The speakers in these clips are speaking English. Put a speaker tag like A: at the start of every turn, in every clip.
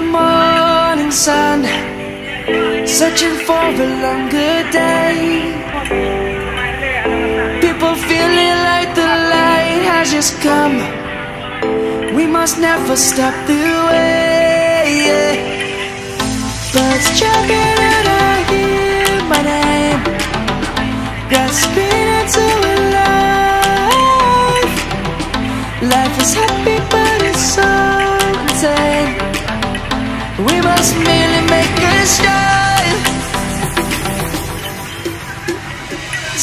A: the morning sun, searching for a longer day. People feeling like the light has just come. We must never stop the way. Birds jumping and I hear my name, grasping into a life. Life is happy but it's so insane. We must merely make a start.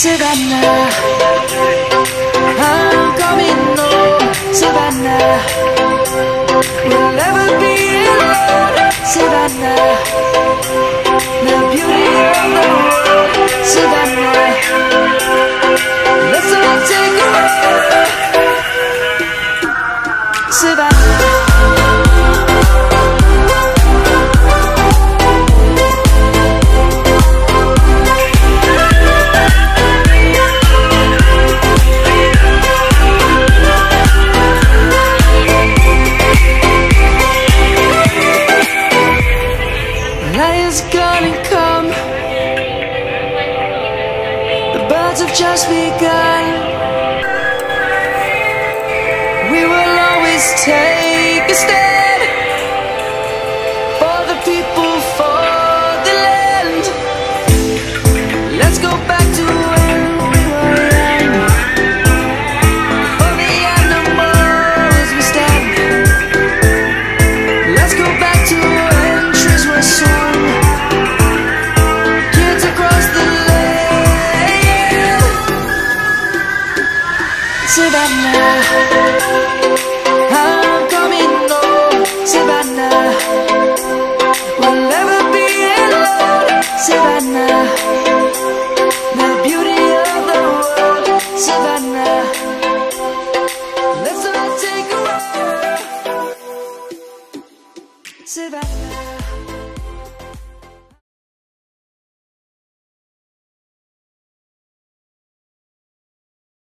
A: Savannah, I'm coming home. Savannah, we'll never be alone. Savannah, the beauty of the world. Savannah, let's all take a ride. Savannah. Just begun. We will always take a stand for the people, for the land. Let's go back to when we were young. For the animals we stand. Let's go back to when trees were swung. Kids across the Savannah, I'm coming home. Savannah, we'll never be alone. Savannah, the beauty of the world. Savannah, let's all take a ride. Savannah.